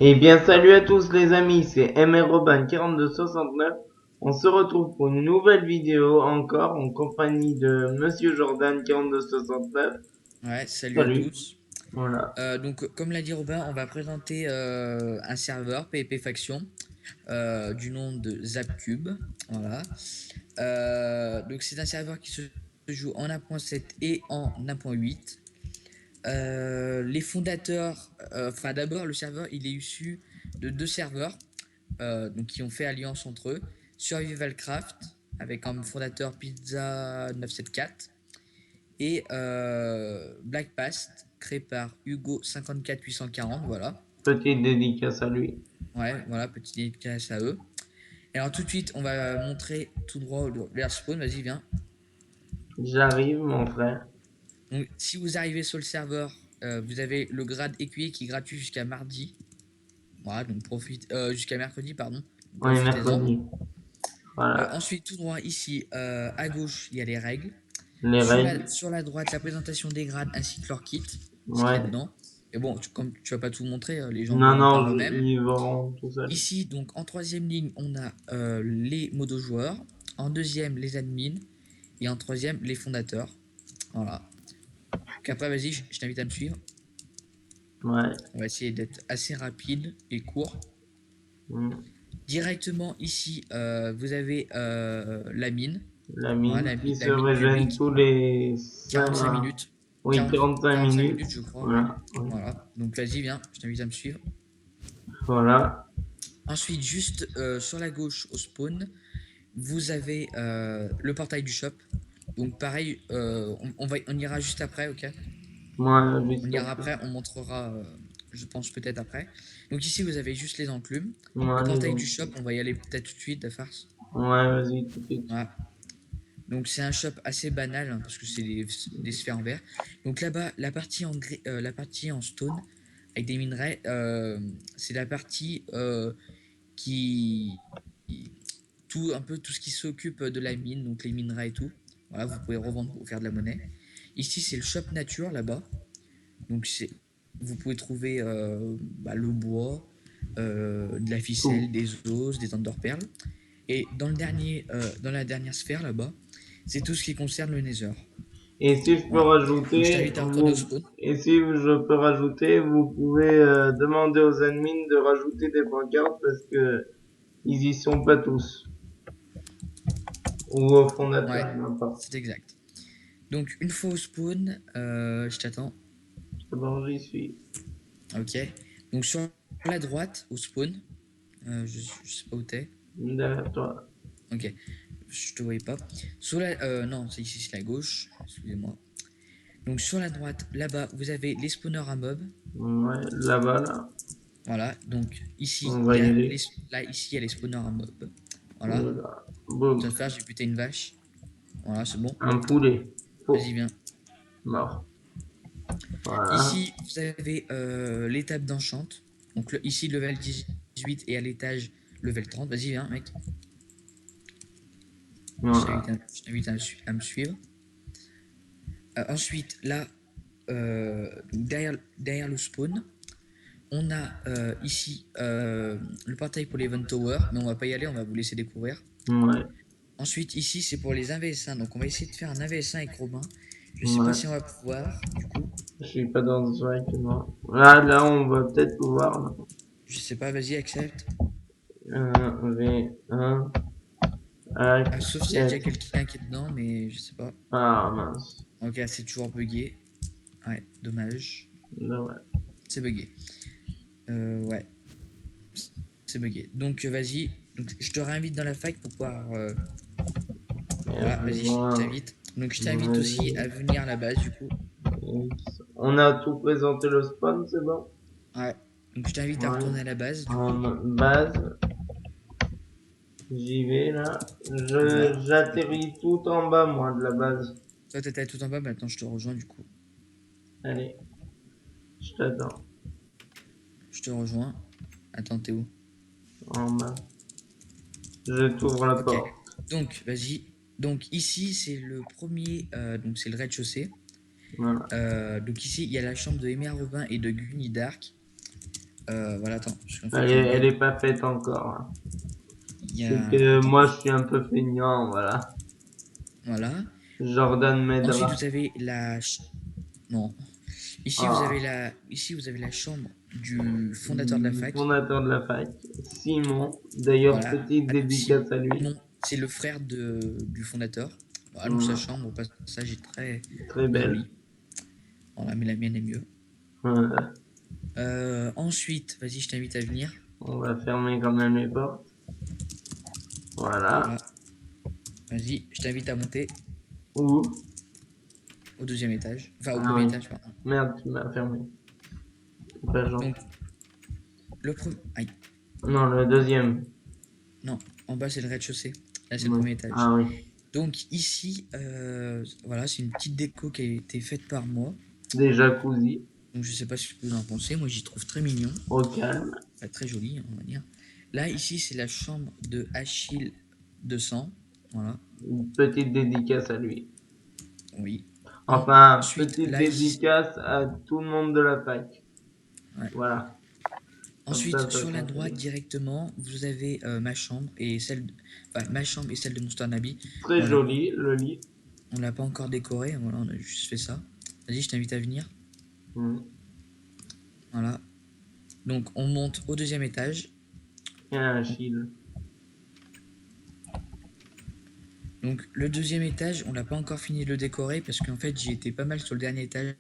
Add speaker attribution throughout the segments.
Speaker 1: Eh bien, salut à tous les amis, c'est MRRoban4269. On se retrouve pour une nouvelle vidéo encore en compagnie de Monsieur Jordan 4269.
Speaker 2: Ouais, salut à
Speaker 1: Salut.
Speaker 2: tous.
Speaker 1: Voilà.
Speaker 2: Donc, comme l'a dit Robin, on va présenter un serveur PvP Faction du nom de Zapcube. Voilà. Donc, c'est un serveur qui se joue en 1.7 et en 1.8. Les fondateurs, enfin d'abord le serveur il est issu de deux serveurs donc qui ont fait alliance entre eux. Survivalcraft avec comme fondateur Pizza 974 et Black Past créé par Hugo 54840. Voilà.
Speaker 1: Petite dédicace à lui.
Speaker 2: Ouais, voilà, petite dédicace à eux. Et alors tout de suite on va montrer tout droit vers spawn. Vas-y, viens.
Speaker 1: J'arrive, mon frère.
Speaker 2: Donc si vous arrivez sur le serveur, vous avez le grade écuyer qui est gratuit jusqu'à mardi. Voilà, donc profite jusqu'à mercredi, pardon.
Speaker 1: On est
Speaker 2: Profitez-en.
Speaker 1: mercredi. Voilà.
Speaker 2: Ensuite, tout droit ici, à gauche, il y a les règles.
Speaker 1: Les règles.
Speaker 2: Sur la droite, la présentation des grades ainsi que leur kit, ce qu'il y a
Speaker 1: Ouais.
Speaker 2: dedans. Et bon, comme tu vas pas tout montrer, les gens
Speaker 1: Non,
Speaker 2: verront
Speaker 1: non,
Speaker 2: par eux-mêmes.
Speaker 1: ils verront tout seul.
Speaker 2: Ici, donc en troisième ligne, on a les modos joueurs. En deuxième, les admins. Et en troisième, les fondateurs. Voilà. Donc après, vas-y, je t'invite à me suivre.
Speaker 1: Ouais.
Speaker 2: On va essayer d'être assez rapide et court.
Speaker 1: Hmm.
Speaker 2: Directement ici, vous avez la mine.
Speaker 1: La
Speaker 2: Voilà,
Speaker 1: mine qui se
Speaker 2: la mine
Speaker 1: régène
Speaker 2: publique.
Speaker 1: tous les
Speaker 2: 45 minutes.
Speaker 1: 45
Speaker 2: 45
Speaker 1: minutes.
Speaker 2: minutes, je crois, ouais.
Speaker 1: Voilà. Oui.
Speaker 2: Voilà. Donc vas-y, viens, je t'invite à me suivre.
Speaker 1: Voilà.
Speaker 2: Ensuite, juste sur la gauche au spawn, vous avez le portail du shop. Donc pareil, on ira juste après, ok.
Speaker 1: Moi,
Speaker 2: On
Speaker 1: juste
Speaker 2: ira
Speaker 1: après.
Speaker 2: après, on montrera, je pense peut-être après. Donc ici, vous avez juste les enclumes. Le
Speaker 1: Moi, les
Speaker 2: portail du
Speaker 1: autres.
Speaker 2: shop, on va y aller peut-être tout de suite, de farce.
Speaker 1: Ouais, vas-y, tout de suite.
Speaker 2: Voilà. Donc c'est un shop assez banal hein, parce que c'est des sphères en verre. Donc là-bas, la partie en stone avec des minerais, c'est la partie qui tout un peu tout ce qui s'occupe de la mine, donc les minerais et tout. Voilà, vous pouvez revendre pour faire de la monnaie. Ici, c'est le shop nature là-bas. Donc c'est vous pouvez trouver le bois, de la ficelle,
Speaker 1: Tout.
Speaker 2: des os, des enderperles. Et dans la dernière sphère là-bas, c'est tout ce qui concerne le Nether.
Speaker 1: Et si je peux
Speaker 2: Voilà. Donc je
Speaker 1: rajouter,
Speaker 2: t'invite à retourner au
Speaker 1: vous,
Speaker 2: spawn.
Speaker 1: et si je peux rajouter, vous pouvez demander aux admins de rajouter des pancartes parce que ils y sont pas tous. Ou aux
Speaker 2: Ouais,
Speaker 1: fondateurs, n'importe.
Speaker 2: c'est exact. Donc une fois au spawn, je t'attends.
Speaker 1: Bon, j'y suis.
Speaker 2: Ok. Donc sur la droite au spawn, je sais pas où t'es.
Speaker 1: Derrière toi.
Speaker 2: Ok. Je te voyais pas. Sur la, non, c'est ici, c'est la gauche. Excusez-moi. Donc sur la droite, là-bas, vous avez les spawners à mobs.
Speaker 1: Ouais, là-bas, là.
Speaker 2: Voilà. Donc ici,
Speaker 1: On
Speaker 2: il
Speaker 1: va
Speaker 2: y
Speaker 1: y
Speaker 2: a
Speaker 1: aller.
Speaker 2: là, ici, il y a les spawners à mobs. Voilà.
Speaker 1: Voilà. Boum.
Speaker 2: Ça va faire, j'ai buté une vache. Voilà, c'est bon.
Speaker 1: Un poulet.
Speaker 2: Vas-y,
Speaker 1: Faux.
Speaker 2: viens.
Speaker 1: Mort. Voilà.
Speaker 2: Ici, vous avez l'étape d'enchant. Donc ici, level 18 et à l'étage, level 30. Vas-y, viens, mec.
Speaker 1: Voilà.
Speaker 2: Je t'invite à me suivre. Ensuite, là, derrière le spawn, on a ici le portail pour l'Event Tower, mais on va pas y aller, on va vous laisser découvrir.
Speaker 1: Ouais.
Speaker 2: Ensuite, ici, c'est pour les 1vs1, donc on va essayer de faire un 1vs1 avec Robin. Je sais pas
Speaker 1: Ouais.
Speaker 2: si on va pouvoir, du coup.
Speaker 1: Je suis pas dans ce actuellement. Là, on va peut-être pouvoir, là.
Speaker 2: Je sais pas, vas-y, accepte.
Speaker 1: V1,
Speaker 2: Sauf s'il y a déjà
Speaker 1: accept.
Speaker 2: quelqu'un qui est dedans, mais je sais pas.
Speaker 1: Ah, mince.
Speaker 2: Ok, c'est toujours bugué. Ouais, dommage.
Speaker 1: Là, ouais.
Speaker 2: C'est bugué. Ouais, c'est bugué. Donc vas-y. Donc je te réinvite dans la fac pour pouvoir.
Speaker 1: Et
Speaker 2: Voilà,
Speaker 1: je
Speaker 2: vas-y, je
Speaker 1: vois,
Speaker 2: t'invite. Donc je t'invite aussi à
Speaker 1: vas-y.
Speaker 2: venir à la base du coup.
Speaker 1: On a tout présenté le spawn, c'est bon?
Speaker 2: Ouais. Donc je t'invite à
Speaker 1: Ouais.
Speaker 2: retourner à la base du coup.
Speaker 1: En base, j'y vais là.
Speaker 2: Ouais.
Speaker 1: J'atterris tout en bas, moi, de la base.
Speaker 2: Toi t'étais tout en bas, maintenant je te rejoins du coup.
Speaker 1: Allez, je t'attends.
Speaker 2: Je te rejoins. Attends, t'es où?
Speaker 1: En bas. Je t'ouvre la
Speaker 2: Ok.
Speaker 1: porte.
Speaker 2: Donc vas-y. Donc ici c'est le premier, donc c'est le rez-de-chaussée.
Speaker 1: Voilà.
Speaker 2: Donc ici il y a la chambre de Emer Robin et de Gunny Dark. Voilà, attends, parce qu'en fait,
Speaker 1: Elle est pas faite encore, hein.
Speaker 2: il y
Speaker 1: C'est
Speaker 2: a...
Speaker 1: que
Speaker 2: Attends,
Speaker 1: moi, je suis un peu feignant, voilà.
Speaker 2: voilà.
Speaker 1: Jordan
Speaker 2: Ensuite,
Speaker 1: m'aidera.
Speaker 2: vous avez non.
Speaker 1: Ah,
Speaker 2: Ici, vous avez la chambre du fondateur de la
Speaker 1: du
Speaker 2: fac.
Speaker 1: fondateur de la fac, Simon. D'ailleurs,
Speaker 2: Voilà.
Speaker 1: petite dédicace à lui.
Speaker 2: Simon, c'est le frère du fondateur. Voilà, donc sa
Speaker 1: Hum,
Speaker 2: chambre, au passage, est très
Speaker 1: très belle.
Speaker 2: jolie. Voilà, mais la mienne est mieux. Ensuite, vas-y, je t'invite à venir.
Speaker 1: On va fermer quand même les portes. Voilà.
Speaker 2: Voilà, vas-y, je t'invite à monter
Speaker 1: Où?
Speaker 2: au deuxième étage. Enfin, au
Speaker 1: Ah
Speaker 2: premier
Speaker 1: oui.
Speaker 2: étage, pardon.
Speaker 1: Merde, tu m'as fermé. C'est pas
Speaker 2: Donc,
Speaker 1: gentil.
Speaker 2: le premier... Aïe,
Speaker 1: Non, le deuxième.
Speaker 2: non, en bas, c'est le rez-de-chaussée. Là, c'est le
Speaker 1: Oui.
Speaker 2: premier étage.
Speaker 1: Ah oui.
Speaker 2: Donc, ici, voilà, c'est une petite déco qui a été faite par moi.
Speaker 1: Des jacuzzi.
Speaker 2: Donc, je sais pas ce que vous en pensez. Moi, j'y trouve très mignon.
Speaker 1: Au calme.
Speaker 2: Enfin, très joli, on va dire. Là, ici, c'est la chambre de Achille 200. Voilà,
Speaker 1: Une petite dédicace à lui.
Speaker 2: oui.
Speaker 1: Enfin,
Speaker 2: Ensuite,
Speaker 1: petite
Speaker 2: là, ici,
Speaker 1: dédicace à tout le monde de la fac.
Speaker 2: ouais.
Speaker 1: Voilà. Comme
Speaker 2: Ensuite,
Speaker 1: ça
Speaker 2: sur la
Speaker 1: sera
Speaker 2: droite
Speaker 1: fait.
Speaker 2: directement, vous avez ma chambre et enfin, ma chambre et celle de Monster Nabi.
Speaker 1: Très
Speaker 2: Bon,
Speaker 1: joli, le lit.
Speaker 2: on l'a pas encore décoré, voilà, on a juste fait ça. Vas-y, je t'invite à venir.
Speaker 1: Mm.
Speaker 2: Voilà. Donc, on monte au deuxième étage.
Speaker 1: Et un Achille.
Speaker 2: Donc, le deuxième étage, on n'a pas encore fini de le décorer parce qu'en fait, j'ai été pas mal sur le dernier étage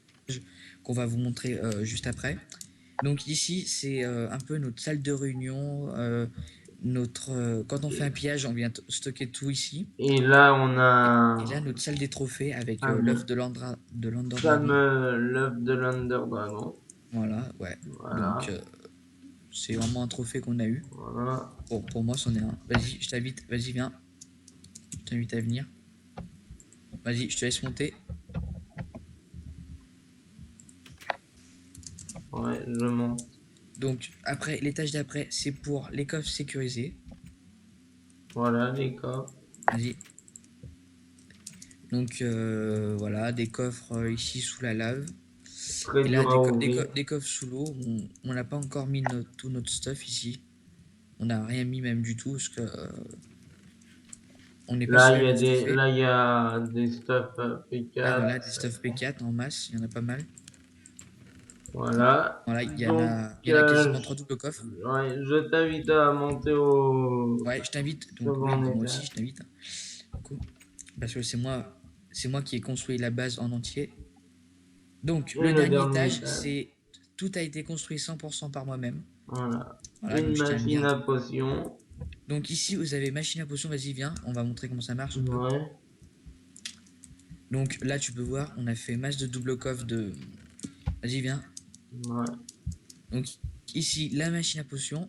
Speaker 2: qu'on va vous montrer juste après. Donc, ici, c'est un peu notre salle de réunion. Quand on fait un pillage, on vient stocker tout ici.
Speaker 1: Et là, on
Speaker 2: Et là,
Speaker 1: a
Speaker 2: notre salle des trophées avec l'œuf
Speaker 1: un
Speaker 2: de l'Under Dragon.
Speaker 1: fameux l'œuf de l'Under Dragon.
Speaker 2: Voilà, ouais. Donc,
Speaker 1: Voilà.
Speaker 2: c'est vraiment un trophée qu'on a eu.
Speaker 1: Voilà.
Speaker 2: Pour moi, c'en est un. Vas-y, je t'invite, vas-y, viens. Je t'invite à venir. Vas-y, je te laisse monter.
Speaker 1: Ouais, je monte.
Speaker 2: Donc, après, l'étage d'après, c'est pour les coffres sécurisés.
Speaker 1: Voilà, les coffres.
Speaker 2: Vas-y. Donc, voilà, des coffres ici sous la lave.
Speaker 1: Très
Speaker 2: Et là,
Speaker 1: dur à ouvrir.
Speaker 2: des coffres sous l'eau. On n'a pas encore mis tout notre stuff ici. On n'a rien mis même du tout parce que on n'est pas
Speaker 1: Là,
Speaker 2: seul à le stuffer.
Speaker 1: là, il y a des stuff
Speaker 2: Là,
Speaker 1: P4.
Speaker 2: voilà, des stuff P4 en masse, il y en a pas mal.
Speaker 1: Voilà.
Speaker 2: Voilà,
Speaker 1: Donc,
Speaker 2: il y en a quasiment 3 doubles coffres.
Speaker 1: ouais, je t'invite à monter au
Speaker 2: Ouais, je t'invite. Donc oui,
Speaker 1: second
Speaker 2: moi aussi,
Speaker 1: étage.
Speaker 2: je t'invite. Cool. Parce que c'est moi qui ai construit la base en entier. Donc,
Speaker 1: Et
Speaker 2: le
Speaker 1: le
Speaker 2: dernier
Speaker 1: dernier
Speaker 2: étage,
Speaker 1: étage.
Speaker 2: tout a été construit 100% par moi-même.
Speaker 1: Voilà.
Speaker 2: Voilà,
Speaker 1: Une
Speaker 2: donc je tiens à le
Speaker 1: machine
Speaker 2: dire.
Speaker 1: à potion.
Speaker 2: Donc ici, vous avez machine à potion, vas-y, viens, on va montrer comment ça marche un peu.
Speaker 1: Ouais.
Speaker 2: Donc là, tu peux voir, on a fait masse de double coffre de... Vas-y, viens.
Speaker 1: Ouais.
Speaker 2: Donc ici, la machine à potion.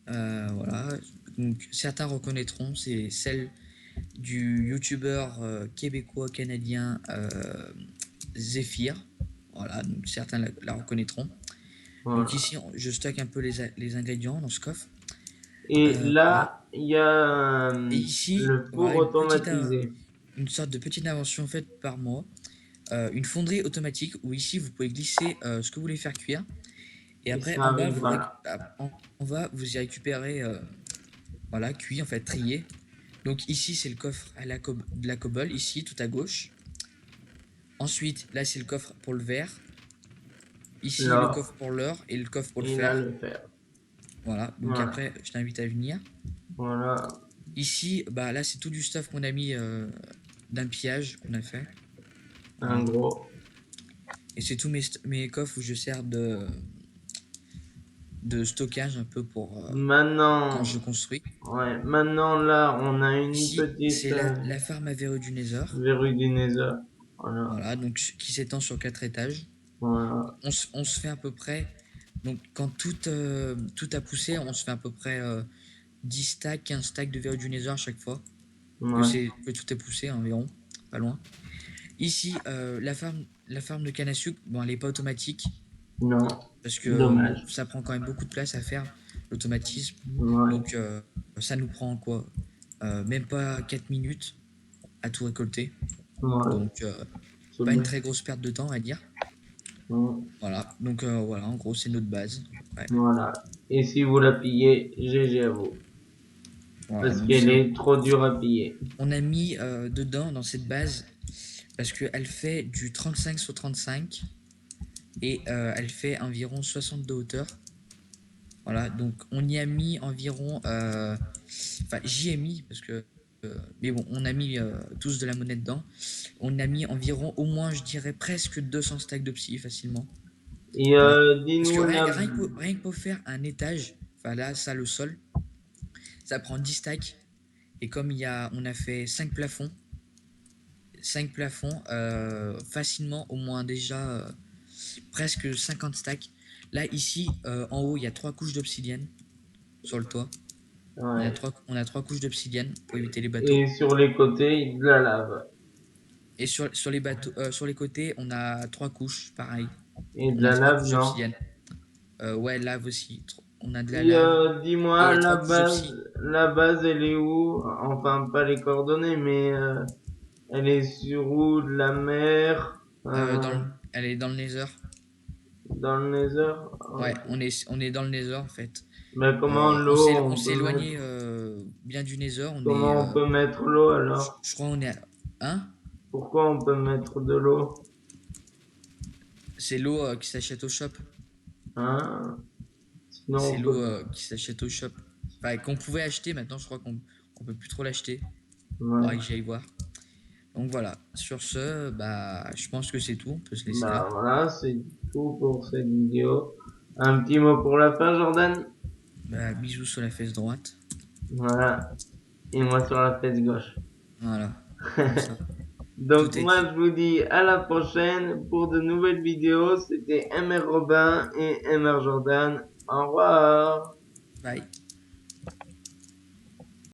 Speaker 2: Voilà. Donc certains reconnaîtront, c'est celle du youtubeur québécois-canadien Zephyr. Voilà, donc certains la reconnaîtront. Donc
Speaker 1: Voilà.
Speaker 2: ici, je stocke un peu les ingrédients dans ce coffre.
Speaker 1: Et
Speaker 2: Voilà.
Speaker 1: là, il y a
Speaker 2: Et ici,
Speaker 1: le four
Speaker 2: voilà
Speaker 1: automatisé.
Speaker 2: une sorte de petite invention faite par moi. Une fonderie automatique où ici, vous pouvez glisser ce que vous voulez faire cuire. Et
Speaker 1: Et
Speaker 2: après,
Speaker 1: ça arrivera là.
Speaker 2: en bas, vous y récupérez, voilà, cuit, en fait, trié. Donc ici, c'est le coffre de la cobble, ici, tout à gauche. Ensuite, là, c'est le coffre pour le verre. Ici, le
Speaker 1: Là.
Speaker 2: coffre pour l'or et le coffre pour le
Speaker 1: Et là,
Speaker 2: fer.
Speaker 1: le fer.
Speaker 2: Voilà, donc
Speaker 1: Voilà.
Speaker 2: après, je t'invite à venir.
Speaker 1: Voilà.
Speaker 2: Ici, bah là, c'est tout du stuff qu'on a mis d'un pillage qu'on a fait.
Speaker 1: Un
Speaker 2: Voilà.
Speaker 1: gros.
Speaker 2: Et c'est tous mes coffres où je sers de stockage un peu pour quand
Speaker 1: Maintenant,
Speaker 2: je construis.
Speaker 1: ouais, maintenant là, on a une
Speaker 2: Ici,
Speaker 1: petite
Speaker 2: c'est la farm à verrues du Nether.
Speaker 1: verrue du Nether. Voilà.
Speaker 2: Voilà, donc qui s'étend sur 4 étages.
Speaker 1: Voilà.
Speaker 2: On se fait à peu près, donc quand tout a poussé, on se fait à peu près 10 stacks, 15 stacks de verrues du Nether à chaque fois
Speaker 1: Ouais.
Speaker 2: que tout est poussé environ, pas loin. Ici, la farm de canne à sucre, bon, elle n'est pas automatique
Speaker 1: Non.
Speaker 2: parce que
Speaker 1: Dommage.
Speaker 2: ça prend quand même beaucoup de place à faire l'automatisme.
Speaker 1: Ouais.
Speaker 2: Donc ça nous prend quoi même pas 4 minutes à tout récolter.
Speaker 1: Ouais.
Speaker 2: Donc
Speaker 1: C'est
Speaker 2: pas une
Speaker 1: bien.
Speaker 2: très grosse perte de temps à dire. Voilà, donc voilà, en gros, c'est notre base. Ouais.
Speaker 1: Voilà. Et si vous la pillez, GG à vous.
Speaker 2: Voilà,
Speaker 1: Parce
Speaker 2: donc
Speaker 1: qu'elle
Speaker 2: c'est.
Speaker 1: est trop dure à piller.
Speaker 2: On a mis dedans, dans cette base, parce qu'elle fait du 35 sur 35 et elle fait environ 60 de hauteur. Voilà, donc on y a mis environ. Enfin, j'y ai mis, parce que. Mais bon, on a mis tous de la monnaie dedans. On a mis environ, au moins, je dirais, presque 200 stacks de psy facilement.
Speaker 1: Et
Speaker 2: Voilà. Parce que
Speaker 1: dis-nous,
Speaker 2: rien que pour faire un étage, enfin là, ça, le sol, ça prend 10 stacks. Et comme on a fait 5 plafonds, facilement, au moins déjà presque 50 stacks. Là, ici, en haut, il y a 3 couches d'obsidienne sur le toit.
Speaker 1: ouais.
Speaker 2: On a 3 couches d'obsidienne pour éviter les bateaux.
Speaker 1: Et sur les côtés, de la lave.
Speaker 2: Et sur les bateaux, sur les côtés, on a 3 couches, pareil.
Speaker 1: Et de
Speaker 2: On a
Speaker 1: la
Speaker 2: 3
Speaker 1: lave,
Speaker 2: couches
Speaker 1: non.
Speaker 2: d'obsidienne. Ouais, lave aussi. On a de la
Speaker 1: Et
Speaker 2: lave
Speaker 1: dis-moi,
Speaker 2: et 3 couches d'obsidienne.
Speaker 1: la base, elle est où? Enfin, pas les coordonnées, mais elle est sur où? De la mer?
Speaker 2: Elle est dans le Nether.
Speaker 1: Dans le Nether?
Speaker 2: Ouais,
Speaker 1: Ok.
Speaker 2: on est dans le Nether en fait.
Speaker 1: Mais comment l'eau,
Speaker 2: On
Speaker 1: on
Speaker 2: s'est
Speaker 1: peut
Speaker 2: éloigné
Speaker 1: mettre?
Speaker 2: bien du Nether.
Speaker 1: Comment on peut mettre l'eau alors?
Speaker 2: Je crois on est hein.
Speaker 1: Pourquoi on peut mettre de l'eau?
Speaker 2: C'est l'eau qui s'achète au shop.
Speaker 1: Hein? Sinon,
Speaker 2: C'est
Speaker 1: on
Speaker 2: l'eau
Speaker 1: peut.
Speaker 2: qui s'achète au shop. Enfin, qu'on pouvait acheter. Maintenant, je crois qu'on peut plus trop l'acheter.
Speaker 1: Ouais.
Speaker 2: Faudrait que j'aille voir. Donc voilà. Sur ce, bah, je pense que c'est tout. On peut se laisser là.
Speaker 1: Bah voilà, c'est tout pour cette vidéo. Un petit mot pour la fin, Jordan?
Speaker 2: Bah, bisous sur la fesse droite.
Speaker 1: Voilà. Et moi sur la fesse gauche.
Speaker 2: Voilà. Comme ça.
Speaker 1: Donc
Speaker 2: Tout est
Speaker 1: moi
Speaker 2: dit.
Speaker 1: je vous dis à la prochaine pour de nouvelles vidéos. C'était MR Robin et MR Jordan. Au revoir.
Speaker 2: Bye.